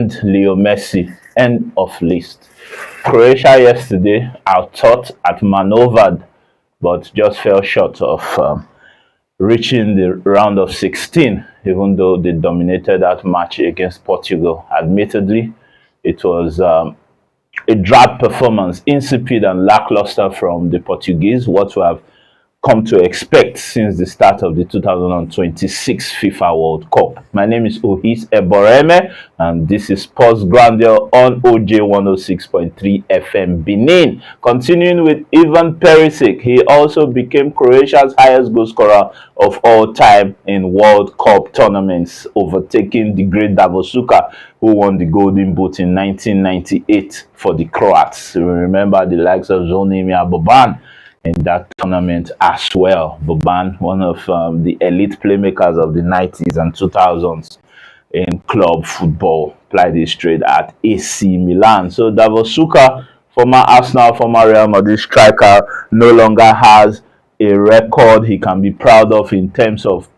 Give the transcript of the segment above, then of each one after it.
Leo Messi, end of list. Croatia yesterday outthought, outmaneuvered, but just fell short of reaching the round of 16, even though they dominated that match against Portugal. Admittedly, it was a drab performance, insipid and lackluster from the Portuguese, what we have come to expect since the start of the 2026 FIFA World Cup. My name is Ohis Eboreme, and this is Sports Grandeur on OJ 106.3 FM Benin. Continuing with Ivan Perisic, he also became Croatia's highest goal scorer of all time in World Cup tournaments, overtaking the great Davosuka, who won the Golden Boot in 1998 for the Croats. We remember the likes of Zvonimir Boban in that tournament as well. Boban, one of the elite playmakers of the 90s and 2000s in club football, played his trade at AC Milan. So Davosuka, former Arsenal, former Real Madrid striker, no longer has a record he can be proud of in terms of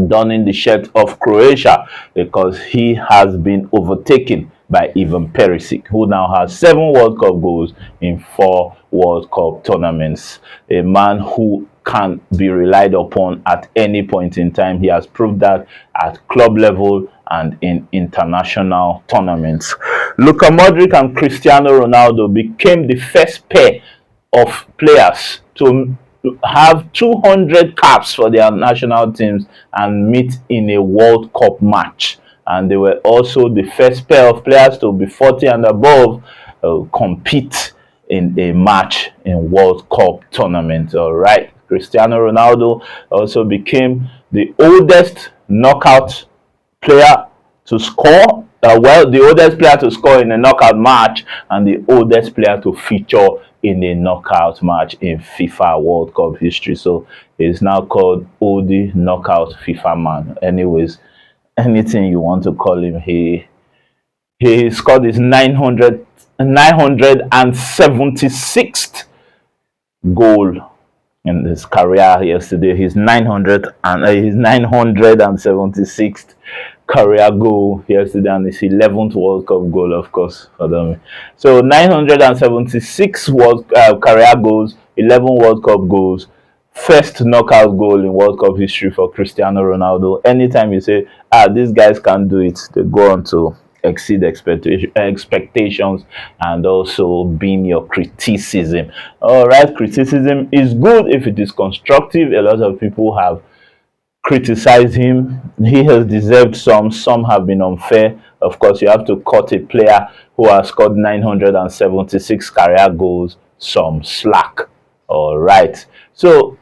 donning the shirt of Croatia, because he has been overtaken by Ivan Perisic, who now has 7 World Cup goals in 4 World Cup tournaments. A man who can be relied upon at any point in time. He has proved that at club level and in international tournaments. Luka Modric and Cristiano Ronaldo became the first pair of players to have 200 caps for their national teams and meet in a World Cup match. And they were also the first pair of players to be 40 and above compete in a match in World Cup tournament. All right. Cristiano Ronaldo also became the oldest knockout player to score. The oldest player to score in a knockout match and the oldest player to feature in a knockout match in FIFA World Cup history. So he's now called Oldie Knockout FIFA Man. Anyways, anything you want to call him, he scored his 976th goal in his career yesterday. His 976th career goal yesterday, and his 11th World Cup goal, of course, for them. So 976 career goals, 11 World Cup goals, first knockout goal in World Cup history for Cristiano Ronaldo. Anytime you say, these guys can't do it, they go on to exceed expectations and also being your criticism. All right, criticism is good if it is constructive. A lot of people have criticized him. He has deserved some have been unfair. Of course, you have to cut a player who has scored 976 career goals some slack. All right, so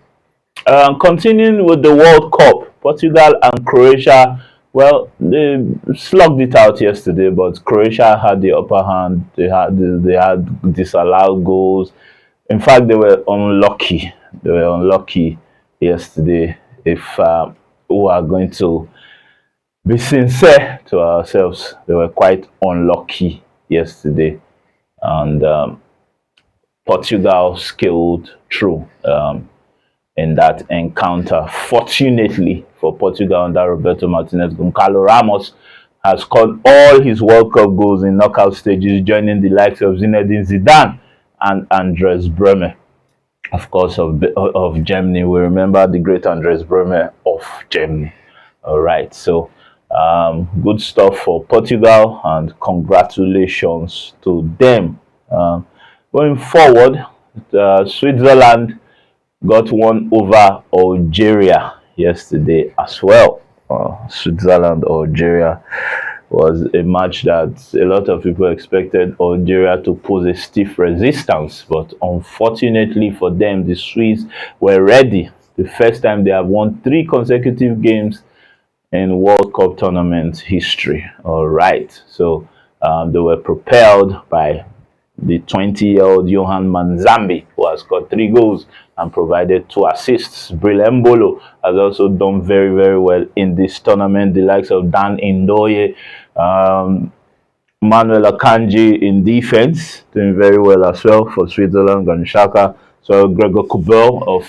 continuing with the World Cup, Portugal and Croatia, well, they slugged it out yesterday, but Croatia had the upper hand. They had disallowed goals. In fact, they were unlucky. They were unlucky yesterday. If we are going to be sincere to ourselves, they were quite unlucky yesterday, and Portugal scaled through in that encounter. Fortunately for Portugal under Roberto Martinez, Goncalo Ramos has scored all his World Cup goals in knockout stages, joining the likes of Zinedine Zidane and Andres Bremer, of course, of Germany. We remember the great Andres Bremer of Germany. All right, so good stuff for Portugal, and congratulations to them. Going forward, Switzerland got one over Algeria yesterday as well. Switzerland Algeria was a match that a lot of people expected Algeria to pose a stiff resistance, but unfortunately for them, the Swiss were ready. The first time they have won 3 consecutive games in World Cup tournament history. All right, so they were propelled by the 20-year-old Johan Manzambi, who has got 3 goals and provided 2 assists. Brillembolo has also done very, very well in this tournament. The likes of Dan Ndoye, Manuel Akanji in defense, doing very well as well for Switzerland. Granit Xhaka, so Gregor Kobel of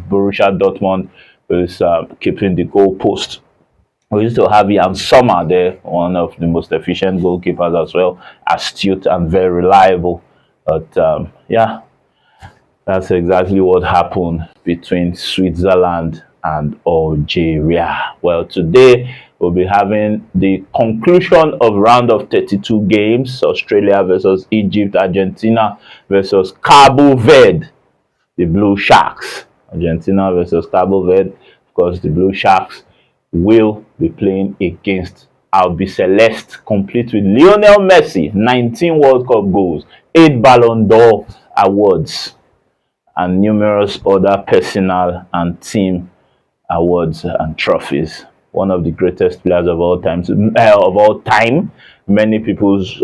Borussia Dortmund is keeping the goal post We used to have Ian Sommer there, one of the most efficient goalkeepers as well, astute and very reliable. But yeah, that's exactly what happened between Switzerland and Algeria. Well, today we'll be having the conclusion of round of 32 games: Australia versus Egypt, Argentina versus Cabo Verde, the Blue Sharks. Argentina versus Cabo Verde. Of course, the Blue Sharks will be playing against Albi Celeste, complete with Lionel Messi, 19 World Cup goals, 8 Ballon d'Or awards, and numerous other personal and team awards and trophies. One of the greatest players of all time. Many people's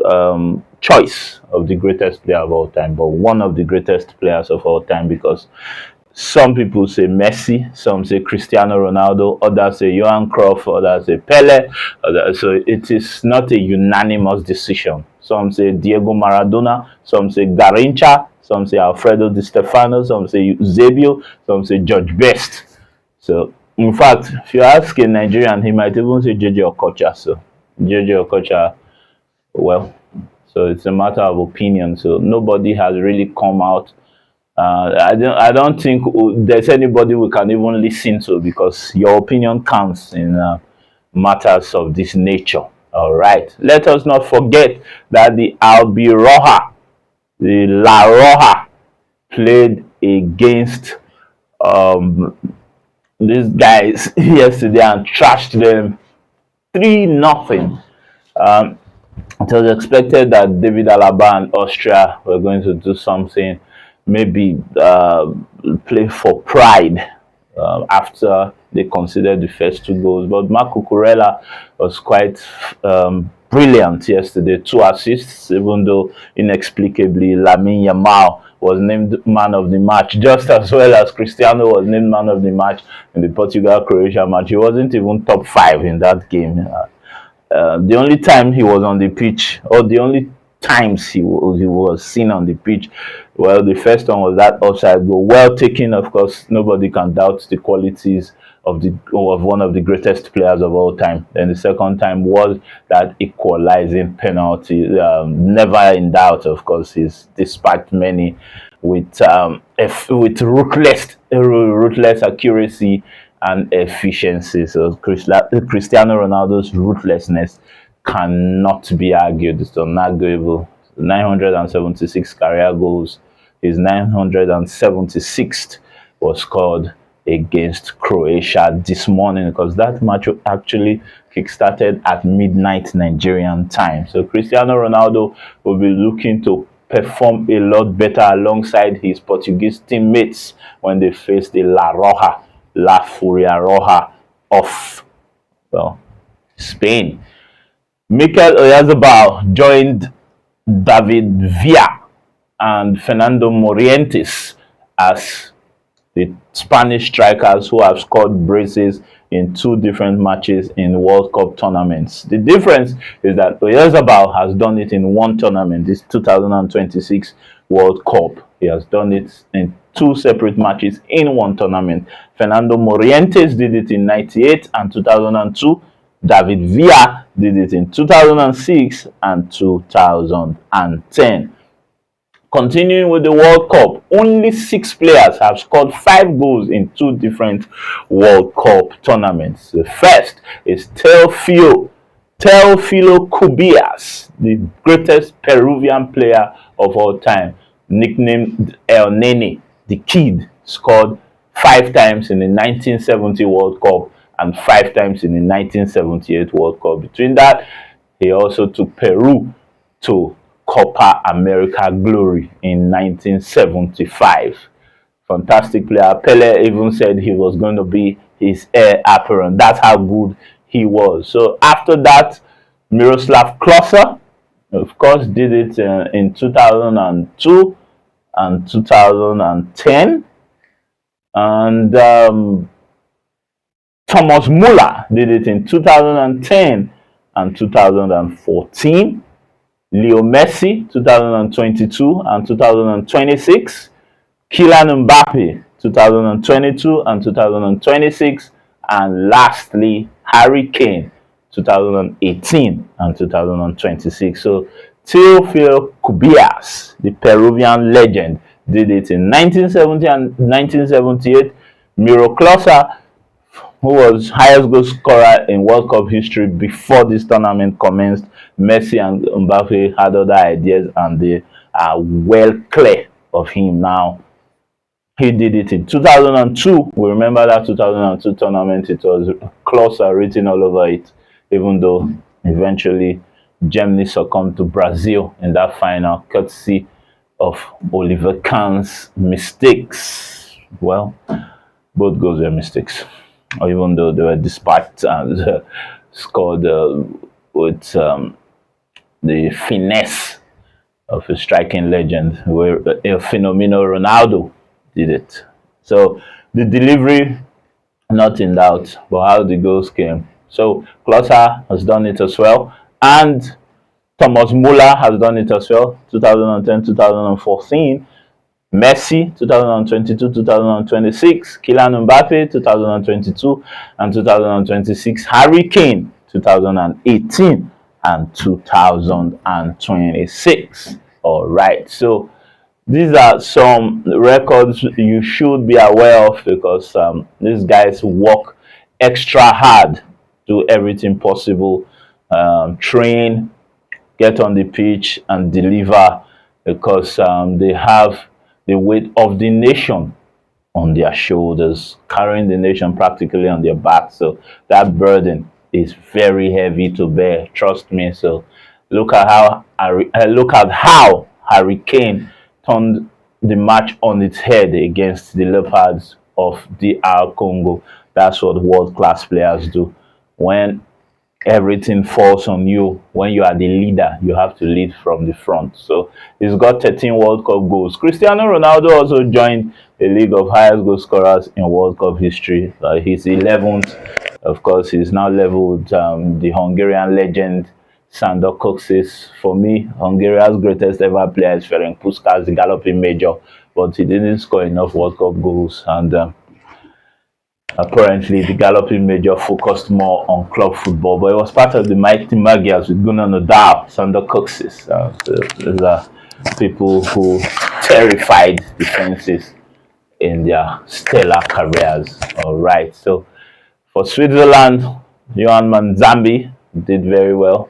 choice of the greatest player of all time, but one of the greatest players of all time, because some people say Messi, some say Cristiano Ronaldo, others say Johan Cruyff, others say Pele. So it is not a unanimous decision. Some say Diego Maradona, some say Garrincha, some say Alfredo Di Stefano, some say Eusebio, some say George Best. So, in fact, if you ask a Nigerian, he might even say JJ Okocha. So, JJ Okocha, well, so it's a matter of opinion. So, nobody has really come out. I don't think there's anybody we can even listen to, because your opinion counts in matters of this nature. All right. Let us not forget that the Albi Roja, the La Roja, played against these guys yesterday and trashed them 3-0. It was expected that David Alaba and Austria were going to do something, maybe play for pride after they conceded the first 2 goals. But Marco Cucurella was quite brilliant yesterday. 2 assists, even though inexplicably Lamine Yamal was named man of the match, just as well as Cristiano was named man of the match in the Portugal-Croatia match. He wasn't even top 5 in that game. The only time he was on the pitch, or the only times he was seen on the pitch, well, the first one was that offside goal, well taken. Of course, nobody can doubt the qualities of one of the greatest players of all time. Then the second time was that equalizing penalty, never in doubt. Of course, he's dispatched many with ruthless accuracy and efficiency. So Cristiano Ronaldo's ruthlessness cannot be argued. It's unarguable. 976 career goals. His 976th was scored against Croatia this morning, because that match actually kick-started at midnight Nigerian time. So Cristiano Ronaldo will be looking to perform a lot better alongside his Portuguese teammates when they face the La Furia Roja of, well, Spain. Mikel Oyarzabal joined David Villa and Fernando Morientes as the Spanish strikers who have scored braces in 2 different matches in World Cup tournaments. The difference is that Oyarzabal has done it in 1 tournament, this 2026 World Cup. He has done it in 2 separate matches in 1 tournament. Fernando Morientes did it in 98 and 2002. David Villa did it in 2006 and 2010. Continuing with the World Cup, only 6 players have scored 5 goals in 2 different World Cup tournaments. The first is Teofilo Cubillas, the greatest Peruvian player of all time, nicknamed El Nene, the Kid, scored 5 times in the 1970 World Cup and 5 times in the 1978 World Cup. Between that, he also took Peru to Copa America glory in 1975. Fantastic player. Pele even said he was going to be his heir apparent. That's how good he was. So after that, Miroslav Klose, of course, did it in 2002 and 2010. And Thomas Muller did it in 2010 and 2014. Leo Messi, 2022 and 2026. Kylian Mbappe, 2022 and 2026. And lastly, Harry Kane, 2018 and 2026. So Teofil Cubillas, the Peruvian legend, did it in 1970 and 1978. Miro Klose, who was highest goal scorer in World Cup history before this tournament commenced. Messi and Mbappe had other ideas, and they are well clear of him now. He did it in 2002. We remember that 2002 tournament. It was Klose written all over it, even though eventually Germany succumbed to Brazil in that final, courtesy of Oliver Kahn's mistakes. Well, both goals were mistakes, or even though they were dispatched and scored with the finesse of a striking legend, where El Fenomeno Ronaldo did it. So the delivery, not in doubt, but how the goals came. So Klose has done it as well, and Thomas Muller has done it as well. 2010, 2014. Messi, 2022, 2026. Kylian Mbappe, 2022 and 2026. Harry Kane, 2018 and 2026. All right. So these are some records you should be aware of, because these guys work extra hard, do everything possible, train, get on the pitch and deliver, because they have the weight of the nation on their shoulders, carrying the nation practically on their back. So that burden is very heavy to bear, trust me. So look at how Harry Kane turned the match on its head against the Leopards of DR Congo. That's what world-class players do. When everything falls on you, when you are the leader, you have to lead from the front. So he's got 13 World Cup goals. Cristiano Ronaldo also joined the league of highest goal scorers in World Cup history. He's 11th. Of course, he's now leveled the Hungarian legend Sandor Kocsis. For me, Hungaria's greatest ever player is Ferenc Puskás, the galloping major, but he didn't score enough World Cup goals, and apparently the galloping major focused more on club football, but it was part of the mighty Magyars with Gunnar Nodal, Sandor Kocsis. These are people who terrified defenses in their stellar careers. All right, so for Switzerland, Johan Manzambi did very well,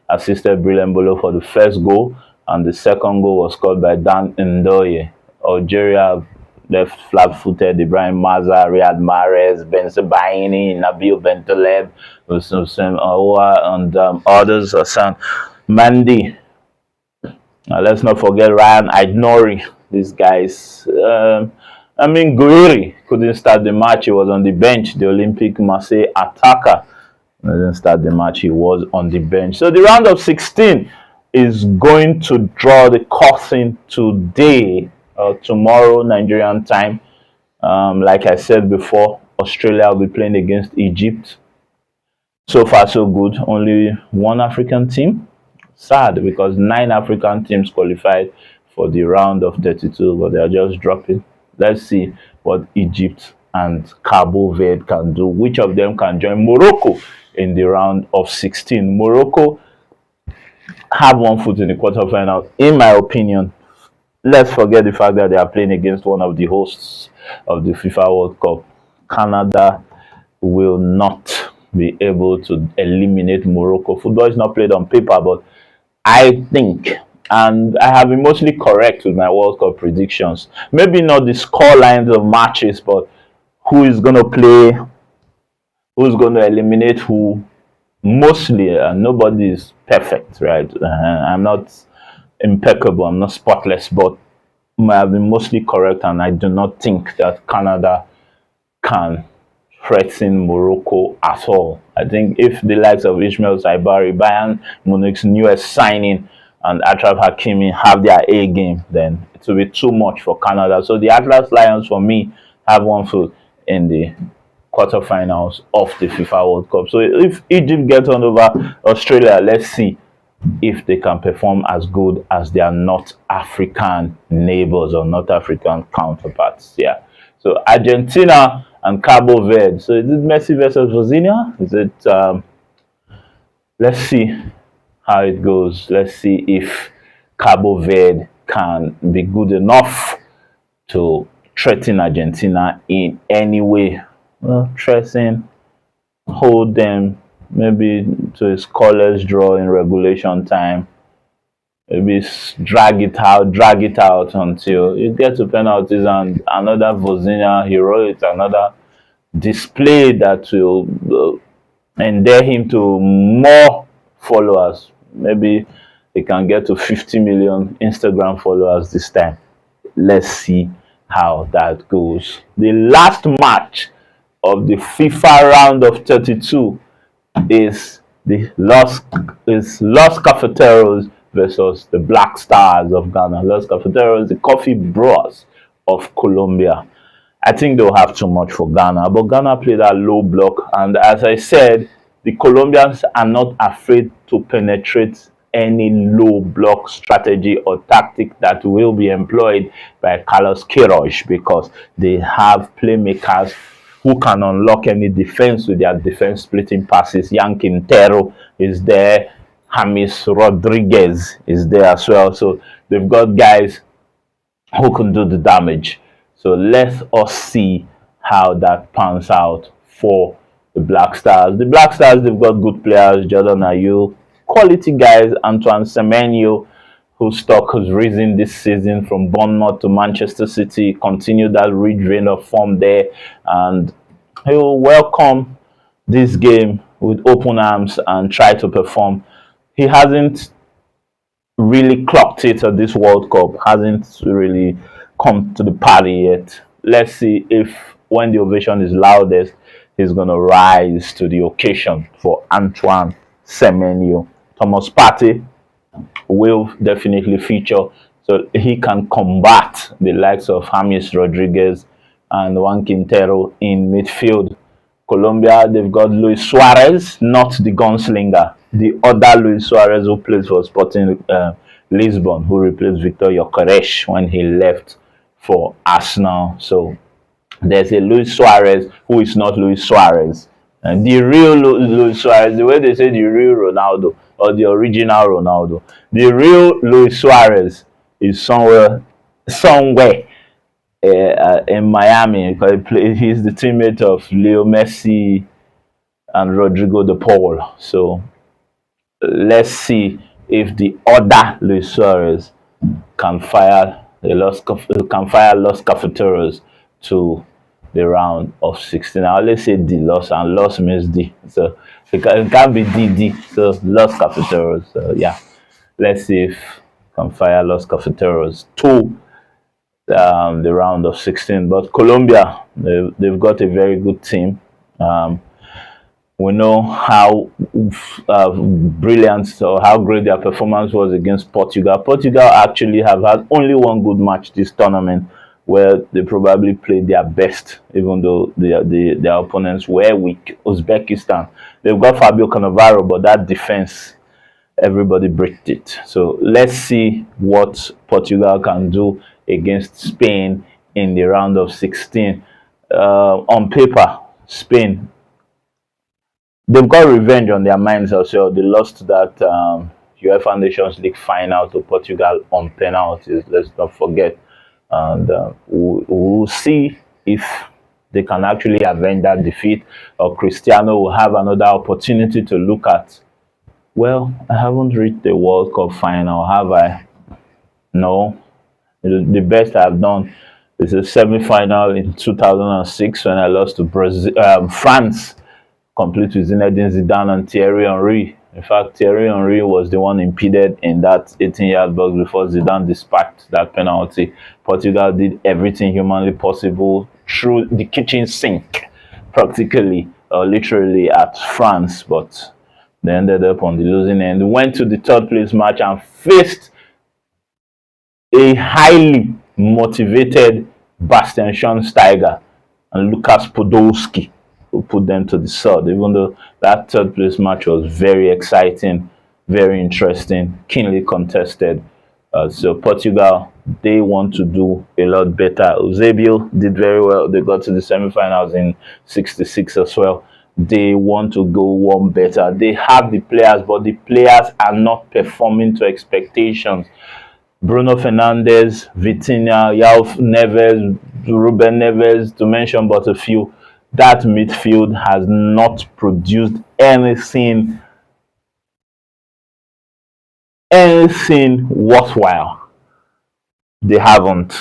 assisted Brillembolo for the first goal, and the second goal was scored by Dan Ndoye. Algeria left flat-footed Ibrahim Maza, Riyad Mahrez, Bensebaini, Nabil Bentaleb, and others, Hassan Mandi. Let's not forget Ryan Aït-Nouri. These guys, Guiri couldn't start the match. He was on the bench. The Olympique Marseille attacker didn't start the match. He was on the bench. So the round of 16 is going to draw the curtain today, tomorrow, Nigerian time. Like I said before, Australia will be playing against Egypt. So far, so good. Only one African team. Sad, because 9 African teams qualified for the round of 32, but they are just dropping. Let's see what Egypt and Cabo Verde can do. Which of them can join Morocco in the round of 16? Morocco have one foot in the quarterfinal, in my opinion. Let's forget the fact that they are playing against one of the hosts of the FIFA World Cup. Canada will not be able to eliminate Morocco. Football is not played on paper, but I think, and I have been mostly correct with my World Cup predictions. Maybe not the score lines of matches, but who is going to play, who's going to eliminate who. Mostly, nobody is perfect, right? I'm not impeccable, I'm not spotless, but I have been mostly correct, and I do not think that Canada can threaten Morocco at all. I think if the likes of Ismail Saibari, Bayern Munich's newest signing, and Achraf Hakimi have their A game, then it will be too much for Canada. So the Atlas Lions, for me, have one foot in the quarterfinals of the FIFA World Cup. So if Egypt gets on over Australia, let's see if they can perform as good as their North African neighbors or North African counterparts. Yeah. So Argentina and Cabo Verde. So is it Messi versus Bosnia? Is it? Let's see how it goes. Let's see if Cabo Verde can be good enough to threaten Argentina in any way. Well, threaten, hold them maybe to a scoreless draw in regulation time. Maybe drag it out until you get to penalties and another Bosnia heroic, another display that will endear him to more followers. Maybe he can get to 50 million Instagram followers this time. Let's see how that goes. The last match of the FIFA round of 32 is Los Cafeteros versus the Black Stars of Ghana. Los Cafeteros, the Coffee Bros of Colombia. I think they'll have too much for Ghana, but Ghana played that low block, and as I said, the Colombians are not afraid to penetrate any low block strategy or tactic that will be employed by Carlos Queiroz, because they have playmakers who can unlock any defense with their defense splitting passes. Yan Quintero is there, James Rodriguez is there as well. So they've got guys who can do the damage. So let us see how that pans out for the Black Stars. The Black Stars, they've got good players, Jordan Ayew, quality guys, Antoine Semenyo, whose stock has risen this season from Bournemouth to Manchester City, continued that redrain of form there, and he will welcome this game with open arms and try to perform. He hasn't really clocked it at this World Cup, hasn't really come to the party yet. Let's see if when the ovation is loudest, he's going to rise to the occasion for Antoine Semenyo. Thomas Partey will definitely feature, so he can combat the likes of James Rodriguez and Juan Quintero in midfield. Colombia, they've got Luis Suarez, not the gunslinger, the other Luis Suarez who plays for Sporting Lisbon, who replaced Victor Gyökeres when he left for Arsenal. So there's a Luis Suarez who is not Luis Suarez. And the real Luis Suarez, the way they say the real Ronaldo or the original Ronaldo, the real Luis Suarez is somewhere in Miami, because he's the teammate of Leo Messi and Rodrigo de Paul. So let's see if the other Luis Suarez can fire Los Cafeteros to the round of 16. I always say the loss, and loss means D, so it can't be DD. So Los Cafeteros. So yeah, let's see if can fire Los Cafeteros to the round of 16. But Colombia, they've got a very good team. We know how brilliant or how great their performance was against Portugal. Portugal actually have had only one good match this tournament, where they probably played their best, even though their opponents were weak. Uzbekistan, they've got Fabio Cannavaro, but that defense, everybody bricked it. So let's see what Portugal can do against Spain in the round of 16. On paper, Spain, they've got revenge on their minds as well. They lost that UEFA Nations League final to Portugal on penalties. Let's not forget. And we'll see if they can actually avenge that defeat, or Cristiano will have another opportunity to look at. Well, I haven't reached the World Cup final, have I? No. The best I've done is a semi-final in 2006 when I lost to France, complete with Zinedine Zidane and Thierry Henry. In fact, Thierry Henry was the one impeded in that 18-yard box before Zidane dispatched that penalty. Portugal did everything humanly possible through the kitchen sink, practically or literally, at France, but they ended up on the losing end. They went to the third place match and faced a highly motivated Bastian Schweinsteiger and Lukas Podolski, who put them to the sword, even though that third place match was very exciting, very interesting, keenly contested. So Portugal, they want to do a lot better. Eusebio did very well. They got to the semi-finals in '66 as well. They want to go one better. They have the players, but the players are not performing to expectations. Bruno Fernandes, Vitinha, Yao Neves, Ruben Neves, to mention but a few. That midfield has not produced anything worthwhile. They haven't.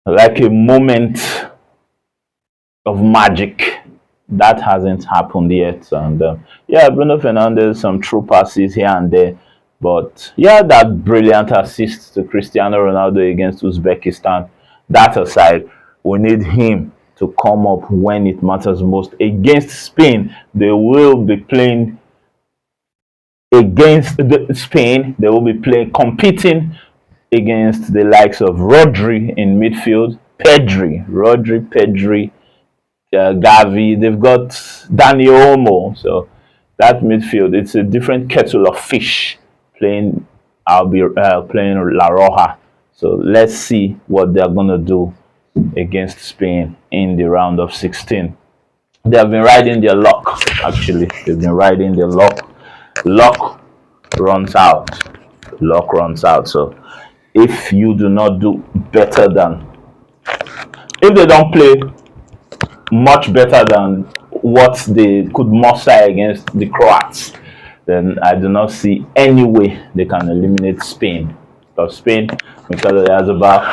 Like a moment of magic that hasn't happened yet. And yeah, Bruno Fernandes, some true passes here and there. But yeah, that brilliant assist to Cristiano Ronaldo against Uzbekistan. That aside, we need him to come up when it matters most. Against Spain, they will be playing Spain. They will be playing, competing against the likes of Rodri in midfield, Pedri, Gavi. They've got Dani Olmo. So that midfield, it's a different kettle of fish playing. I'll be playing La Roja. So let's see what they're gonna do against Spain in the round of 16. They have been riding their luck. Actually, they've been riding their luck. Luck runs out. Luck runs out. So if you do not do better than, if they don't play much better than what they could muster against the Croats, then I do not see any way they can eliminate Spain. Because Spain, Mikel Oyarzabal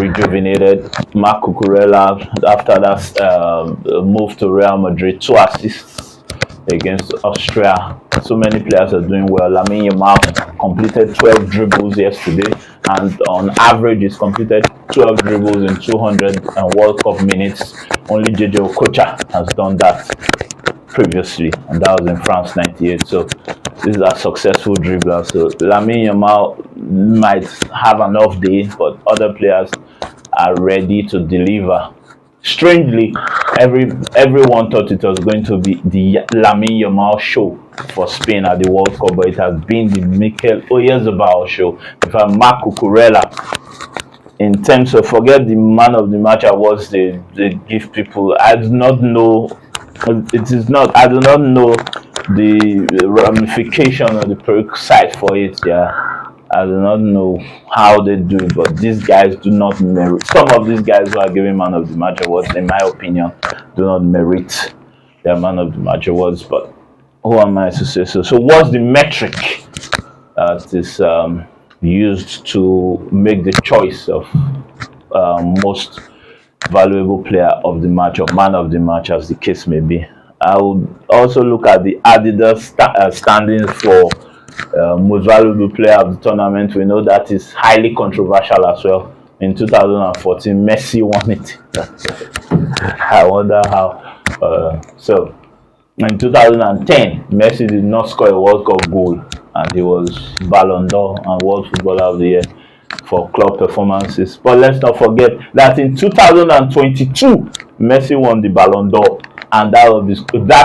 rejuvenated. Marc Cucurella, after that move to Real Madrid, 2 assists against Austria. So many players are doing well. Lamine Yamal completed 12 dribbles yesterday, and on average he's completed 12 dribbles in 200 World Cup minutes. Only JJ Okocha has done that previously, and that was in France '98. So these are successful dribblers. So Lamine Yamal might have an off day, but other players are ready to deliver. Strangely, everyone thought it was going to be the Lamine Yamal show for Spain at the World Cup, but it has been the Mikel Oyarzabal show. In fact, Marc Cucurella, in terms of, forget the man of the match awards they give people, I do not know. It is not. I do not know the ramification or the prerequisite for it. Yeah. I do not know how they do it, but these guys do not merit. Some of these guys who are giving man of the match awards, in my opinion, do not merit their man of the match awards. But who am I to say so? So, what's the metric that is used to make the choice of most valuable player of the match or man of the match, as the case may be? I would also look at the Adidas standings for most valuable player of the tournament. We know that is highly controversial as well. In 2014, Messi won it. I wonder how. So, in 2010, Messi did not score a World Cup goal, and he was Ballon d'Or and World Footballer of the Year for club performances. But let's not forget that in 2022, Messi won the Ballon d'Or, and that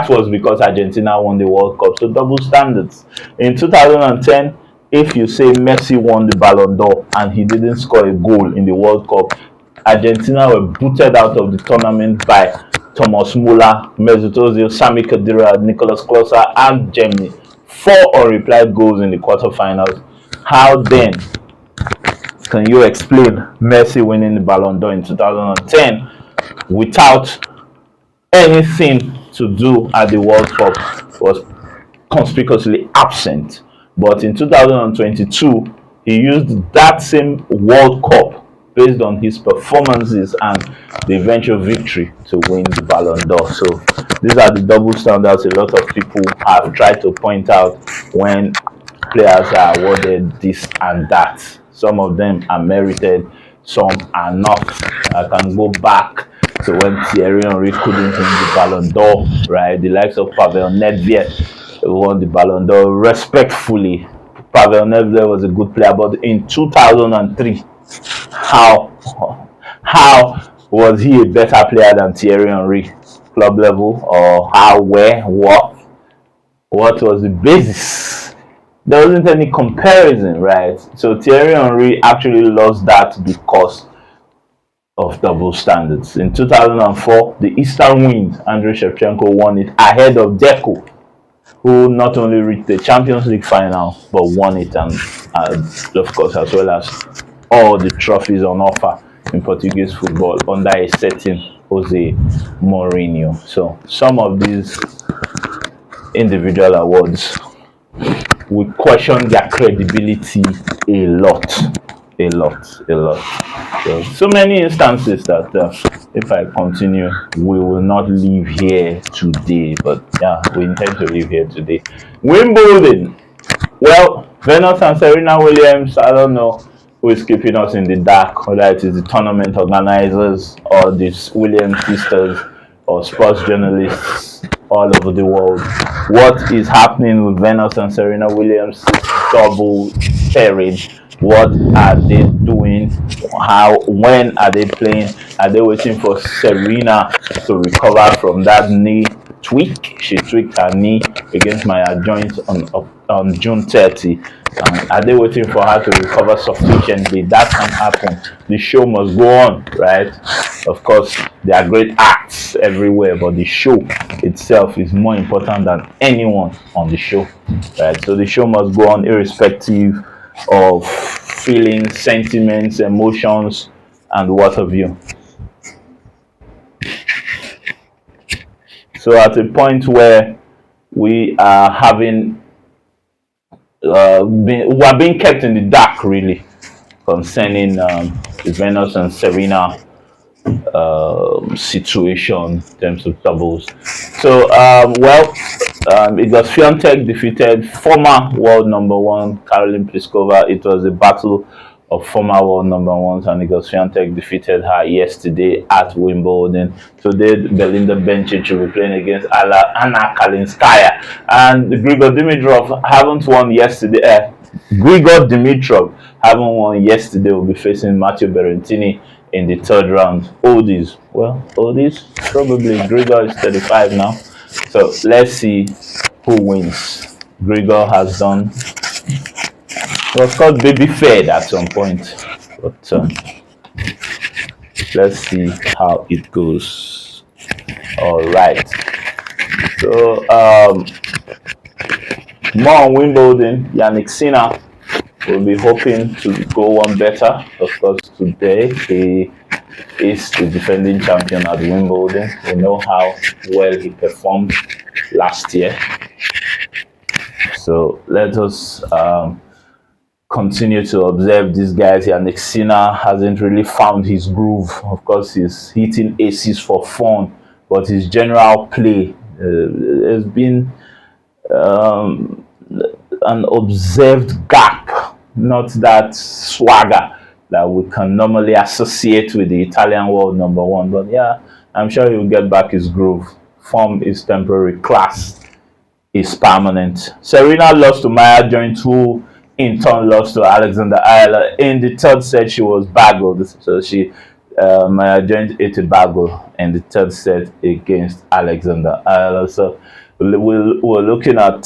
was because Argentina won the World Cup. So double standards. In 2010, if you say Messi won the Ballon d'Or and he didn't score a goal in the World Cup, Argentina were booted out of the tournament by Thomas Muller, Mesut Ozil, Sami Khedira, Nicolas Klose, and Germany. 4 unreplied goals in the quarterfinals. How then can you explain Messi winning the Ballon d'Or in 2010 without anything to do at the World Cup? Was conspicuously absent. But in 2022, he used that same World Cup based on his performances and the eventual victory to win the Ballon d'Or. So these are the double standards a lot of people have tried to point out when players are awarded this and that. Some of them are merited, some are not. I can go back to when Thierry Henry couldn't win the Ballon d'Or, right? The likes of Pavel Nedved won the Ballon d'Or respectfully. Pavel Nedved was a good player, but in 2003, how was he a better player than Thierry Henry, club level, or what was the basis there wasn't any comparison, right? So Thierry Henry actually lost that because of double standards. In 2004, the Eastern Wind, Andriy Shevchenko, won it ahead of Deco, who not only reached the Champions League final but won it, and of course, as well as all the trophies on offer in Portuguese football under a certain Jose Mourinho. So some of these individual awards, we question their credibility a lot, so many instances that if I continue, we will not leave here today. But yeah, we intend to leave here today. Wimbledon. Well, Venus and Serena Williams, I don't know who is keeping us in the dark, whether it is the tournament organizers or the Williams sisters or sports journalists all over the world. What is happening with Venus and Serena Williams' double pairing? What are they doing? When are they playing? Are they waiting for Serena to recover from that knee tweak? She tweaked her knee against Maya joint on June 30. Are they waiting for her to recover sufficiently? That can happen. The show must go on, right? Of course, there are great acts everywhere, but the show itself is more important than anyone on the show, right? So the show must go on irrespective of feelings, sentiments, emotions, and what have you. So at a point where we are having we are being kept in the dark, really, concerning the Venus and Serena situation in terms of doubles. So Igor Swiatek defeated former world number one Caroline Pliskova. It was a battle of former world number ones, and Igor Swiatek defeated her yesterday at Wimbledon. Today, Belinda Bencic will be playing against Anna Kalinskaya, and Grigor Dimitrov haven't won yesterday. Grigor Dimitrov haven't won yesterday. Will be facing Matteo Berrettini in the third round. Oldies, probably Grigor is 35 now. So let's see who wins. Grigor has done. It was called Baby Fed at some point, but let's see how it goes. All right. So more on Wimbledon. Yannick Sinner will be hoping to go one better. Of course, today he is the defending champion at Wimbledon. We know how well he performed last year. So let us continue to observe these guys. Yannick Sinner hasn't really found his groove. Of course, he's hitting aces for fun, but his general play has been an observed gap, not that swagger that we can normally associate with the Italian world number one. But yeah, I'm sure he'll get back his groove. Form is temporary, class is permanent. Serena lost to Maya Joint, who in turn lost to Alexander Ayala. In the third set, she was baggled. So Maya Joint ate a bagel in the third set against Alexander Ayala. So we're looking at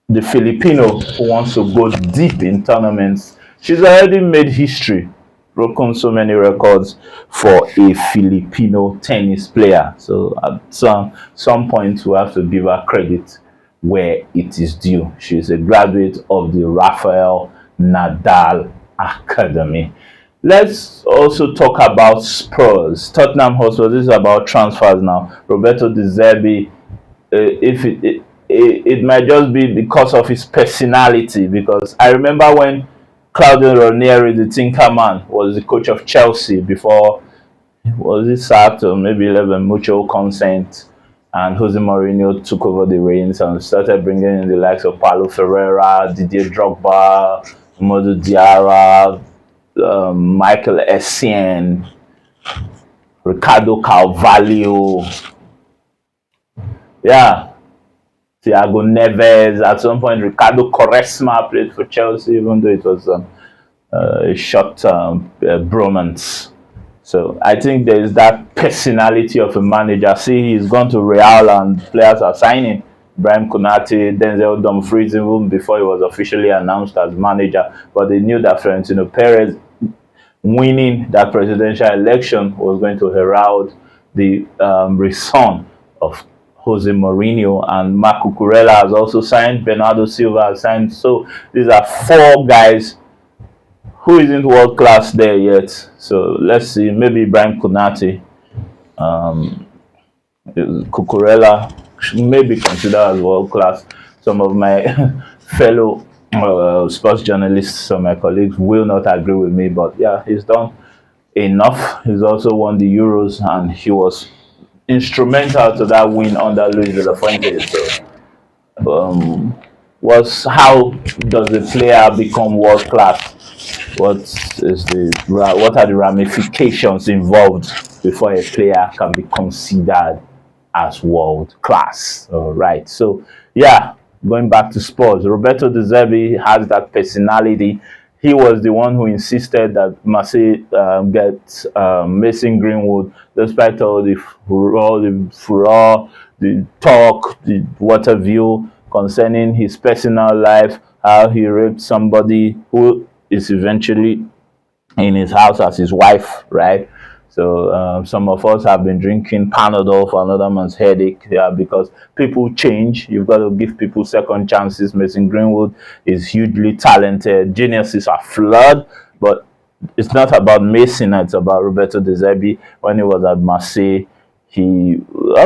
the Filipino who wants to go deep in tournaments. She's already made history, broken so many records for a Filipino tennis player. So at some point, we have to give her credit where it is due. She's a graduate of the Rafael Nadal Academy. Let's also talk about Spurs. Tottenham Hotspur. This is about transfers now. Roberto De Zerbi, it might just be because of his personality, because I remember when Claudio Ranieri, the Tinker Man, was the coach of Chelsea before was it sacked or maybe 11 mutual consent, and Jose Mourinho took over the reins and started bringing in the likes of Paulo Ferreira, Didier Drogba, Modou Diarra, Michael Essien, Ricardo Carvalho, Thiago Neves. At some point, Ricardo Quaresma played for Chelsea, even though it was a short bromance. So I think there is that personality of a manager. See, he's gone to Real and players are signing Brian Konate, Denzel Dumfries, even before he was officially announced as manager. But they knew that Florentino Perez winning that presidential election was going to herald the return of Jose Mourinho, and Marc Cucurella has also signed, Bernardo Silva has signed. So these are four guys who isn't world class there yet. So let's see, maybe Brian Konate, Cucurella may be considered as world class. Some of my fellow sports journalists, some of my colleagues will not agree with me, but yeah, he's done enough. He's also won the Euros, and he was instrumental to that win under Luis de la Fuente. So, how does a player become world class? What are the ramifications involved before a player can be considered as world class? All right. So yeah, going back to sports, Roberto De Zerbi has that personality. He was the one who insisted that Marseille get Mason Greenwood, despite all the furor, the talk, the water view concerning his personal life, how he raped somebody who is eventually in his house as his wife, right? So some of us have been drinking Panadol for another man's headache, yeah, because people change. You've got to give people second chances. Mason Greenwood is hugely talented. Geniuses are flawed, but it's not about Mason, it's about Roberto De Zerbi. When he was at Marseille, he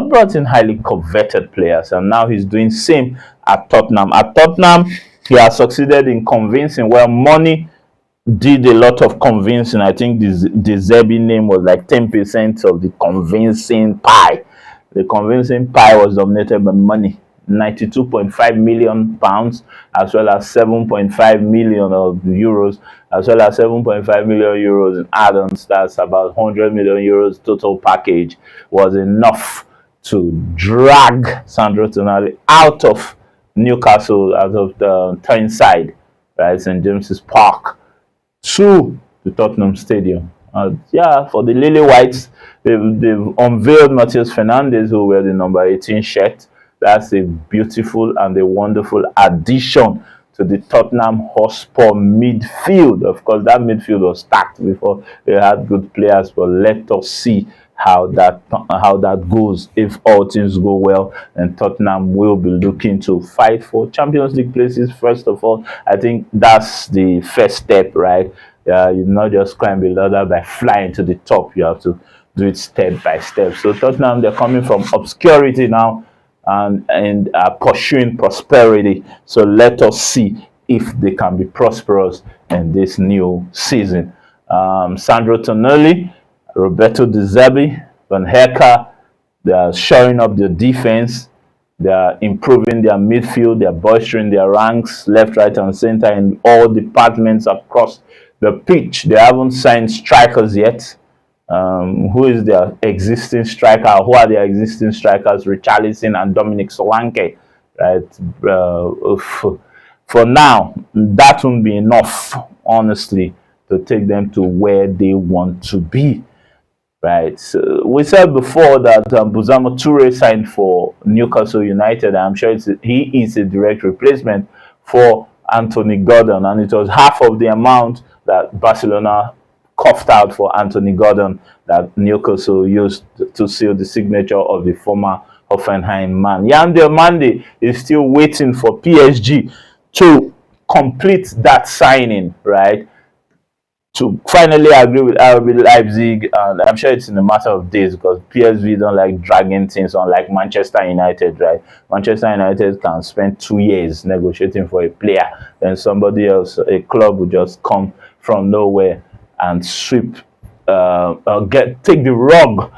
brought in highly coveted players, and now he's doing same at Tottenham. At Tottenham, he has succeeded in convincing, well, money did a lot of convincing. I think the Zerbi name was like 10% of the convincing pie. The convincing pie was dominated by money. 92.5 million pounds, as well as 7.5 million of euros, as well as 7.5 million euros in add-ons. That's about 100 million euros total package, was enough to drag Sandro Tonali out of Newcastle, out of the Tyneside, right, St James's Park, to the Tottenham Stadium. Yeah, for the Lily Whites, they've unveiled Matheus Fernandes, who wear the number 18 shirt. That's a beautiful and a wonderful addition to the Tottenham Hotspur midfield. Of course, that midfield was stacked before. They had good players, but let us see how that goes. If all things go well, and Tottenham will be looking to fight for Champions League places. First of all, I think that's the first step, right? You not just climb the ladder by flying to the top. You have to do it step by step. So Tottenham, they're coming from obscurity now and pursuing prosperity. So let us see if they can be prosperous in this new season. Sandro Tonali, Roberto De Zerbi, Van Herka, they are showing up their defense. They are improving their midfield. They are bolstering their ranks left, right, and center in all departments across the pitch. They haven't signed strikers yet. Who is their existing striker? Who are their existing strikers? Richarlison and Dominic Solanke, right? For now, that won't be enough, honestly, to take them to where they want to be, right? So we said before that Buzama Toure signed for Newcastle United. I'm sure he is a direct replacement for Anthony Gordon, and it was half of the amount that Barcelona coughed out for Anthony Gordon that Newcastle used to seal the signature of the former Hoffenheim man. Yan Diomande is still waiting for PSG to complete that signing, right? To finally agree with RB Leipzig, and I'm sure it's in a matter of days, because PSV don't like dragging things on like Manchester United, right? Manchester United can spend 2 years negotiating for a player, then somebody else, a club, will just come from nowhere and sweep, take the rug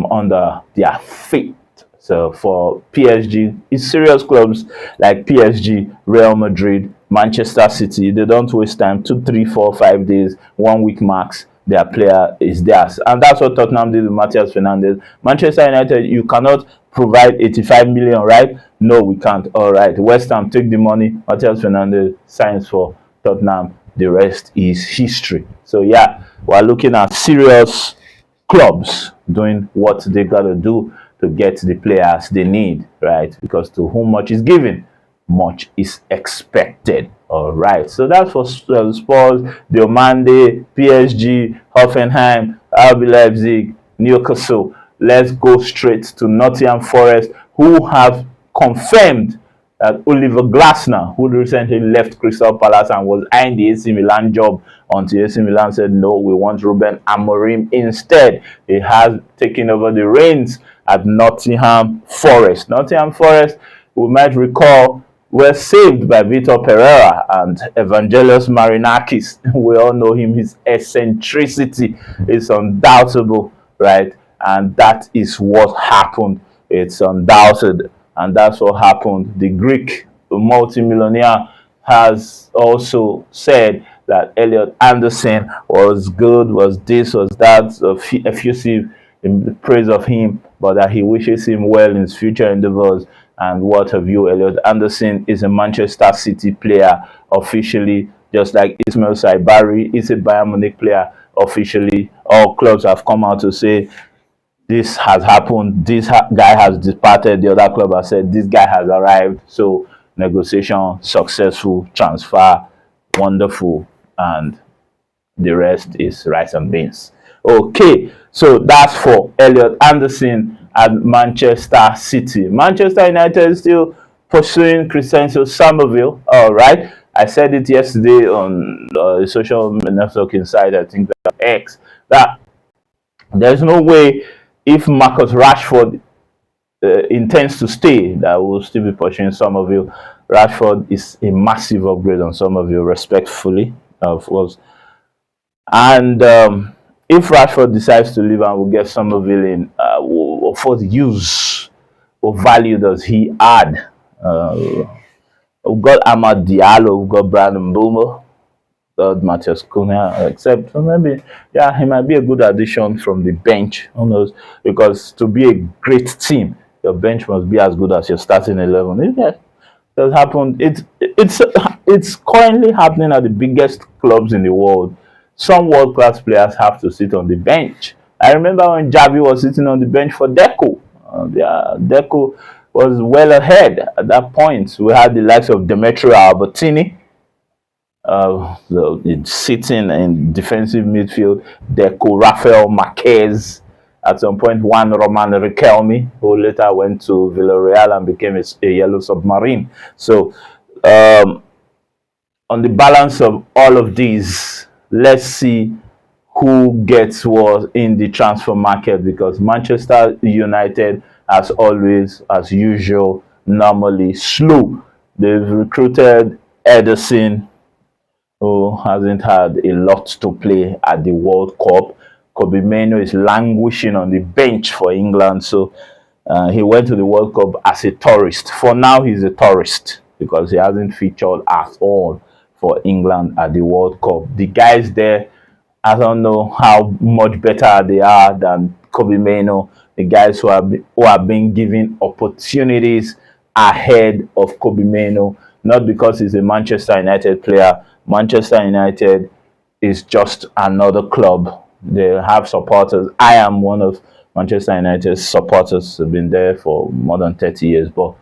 under their feet. So for PSG, it's serious clubs like PSG, Real Madrid, Manchester City. They don't waste time. 2, 3, 4, 5 days, 1 week max. Their player is theirs, and that's what Tottenham did with Matheus Fernandes. Manchester United, you cannot provide 85 million, right? No, we can't. All right, West Ham, take the money. Matheus Fernandes signs for Tottenham. The rest is history. So yeah, we're looking at serious clubs doing what they gotta do to get the players they need, right? Because to whom much is given, much is expected. All right, so that's for Spurs, Diomande, PSG, Hoffenheim, RB Leipzig, Newcastle. Let's go straight to Nottingham Forest, who have confirmed that Oliver Glasner, who recently left Crystal Palace and was eyeing the AC Milan job until AC Milan said, no, we want Ruben Amorim instead. He has taken over the reins at Nottingham Forest. Nottingham Forest, we might recall, were saved by Vitor Pereira and Evangelos Marinakis. We all know him. His eccentricity is undoubtable, right? And that is what happened. It's undoubted. And that's what happened. The Greek multimillionaire has also said that Elliot Anderson was good, was this, was that, effusive in praise of him, but that he wishes him well in his future endeavors and what have you. Elliot Anderson is a Manchester City player officially, just like Ismail Saibari is a Bayern Munich player officially. All clubs have come out to say this has happened, this guy has departed, the other club has said this guy has arrived. So negotiation successful, transfer wonderful, and the rest is rice and beans. Okay, so that's for Elliot Anderson at Manchester City. Manchester United is still pursuing Crescencio Somerville. All right, I said it yesterday on social network inside, I think that X, that there's no way, if Marcus Rashford intends to stay, that will still be pursuing Somerville. Rashford is a massive upgrade on Somerville, respectfully, of course. And if Rashford decides to leave and we'll get Somerville in, what use, what value does he add? We've got Amad Diallo, we've got Brandon Boomer, Matthias Cunha, except maybe, yeah, he might be a good addition from the bench. Who knows? Because to be a great team, your bench must be as good as your starting 11. Yeah, that's happened. It's currently happening at the biggest clubs in the world. Some world-class players have to sit on the bench. I remember when Javi was sitting on the bench for Deco. Deco was well ahead at that point. We had the likes of Demetrio Albertini, sitting in defensive midfield, Deco, Rafael Marquez, at some point Juan Roman Riquelme, who later went to Villarreal and became a yellow submarine. So on the balance of all of these, let's see who gets what in the transfer market, because Manchester United, as always, as usual, normally slow. They've recruited Ederson, who hasn't had a lot to play at the World Cup. Kobe Mainoo is languishing on the bench for England, so he went to the World Cup as a tourist. For now, he's a tourist because he hasn't featured at all for England at the World Cup. The guys there, I don't know how much better they are than Kobe Mainoo, the guys who are being given opportunities ahead of Kobe Mainoo, not because he's a Manchester United player. Manchester United is just another club. They have supporters. I am one of Manchester United's supporters. I've been there for more than 30 years, but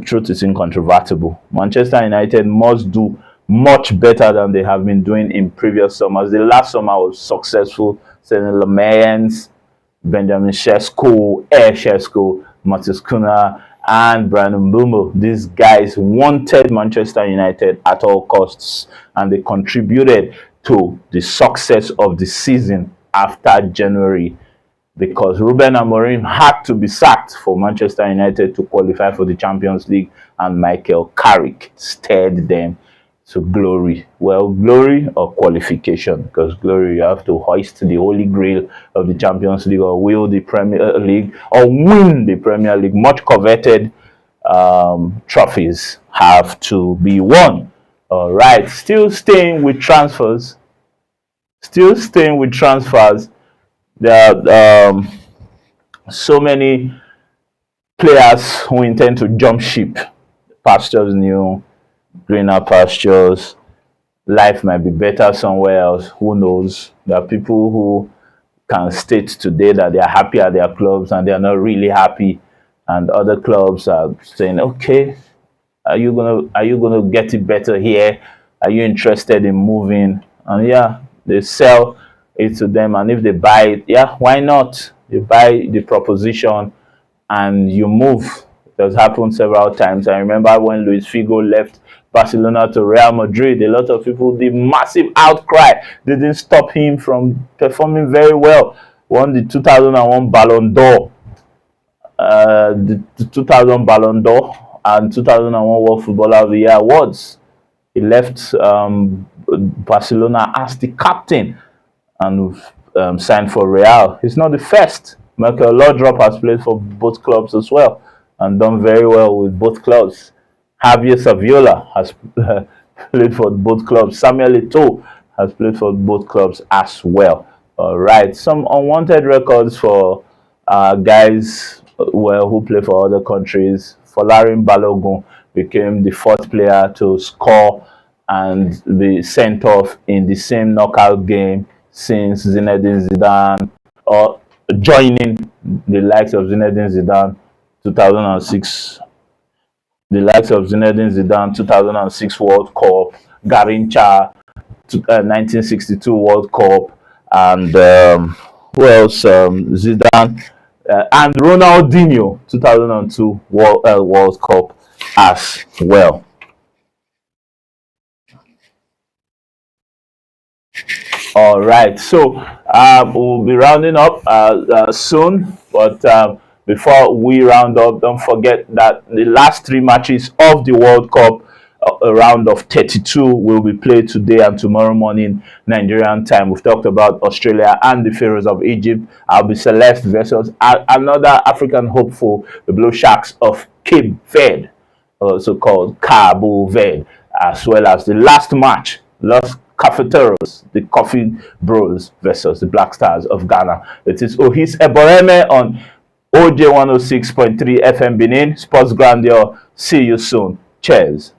truth is incontrovertible. Manchester United must do much better than they have been doing in previous summers. The last summer was successful, selling Lemans, Benjamin Sesko, Air Sesko, Matheus Cunha, and Brandon Boomer. These guys wanted Manchester United at all costs, and they contributed to the success of the season after January, because Ruben Amorim had to be sacked for Manchester United to qualify for the Champions League, and Michael Carrick steered them to glory. Well, glory or qualification, because glory, you have to hoist the holy grail of the Champions League, or will the Premier League, or win the Premier League. Much coveted trophies have to be won. All right, still staying with transfers. There are so many players who intend to jump ship. Pastures new, greener pastures. Life might be better somewhere else. Who knows? There are people who can state today that they are happy at their clubs and they are not really happy, and other clubs are saying, okay, are you gonna get it better here? Are you interested in moving? And yeah, they sell it to them, and if they buy it, yeah, why not? You buy the proposition and you move. It has happened several times. I remember when Luis Figo left Barcelona to Real Madrid, a lot of people did massive outcry. They didn't stop him from performing very well. Won the 2001 Ballon d'Or, the 2000 Ballon d'Or and 2001 World Footballer of the Year awards. He left Barcelona as the captain and signed for Real. He's not the first. Michael Laudrup has played for both clubs as well and done very well with both clubs. Javier Saviola has played for both clubs. Samuel Eto'o has played for both clubs as well. All right, some unwanted records for guys who play for other countries. Folarin Balogun became the fourth player to score and be sent off in the same knockout game since Zinedine Zidane, or joining the likes of Zinedine Zidane 2006, the likes of Zinedine Zidane 2006 World Cup, Garincha 1962 World Cup, and who else? Zidane and Ronaldinho 2002 World Cup as well. All right, so we'll be rounding up soon, but before we round up, don't forget that the last three matches of the World Cup, a round of 32, will be played today and tomorrow morning Nigerian time. We've talked about Australia and the Pharaohs of Egypt. Albi Celeste versus another African hopeful, the Blue Sharks of Cape Verde, also called Cabo Verde, as well as the last match, Los Cafeteros, the Coffee Bros versus the Black Stars of Ghana. It is Ohis Eboreme on OJ 106.3 FM Benin. Sports Grandeur. See you soon. Cheers.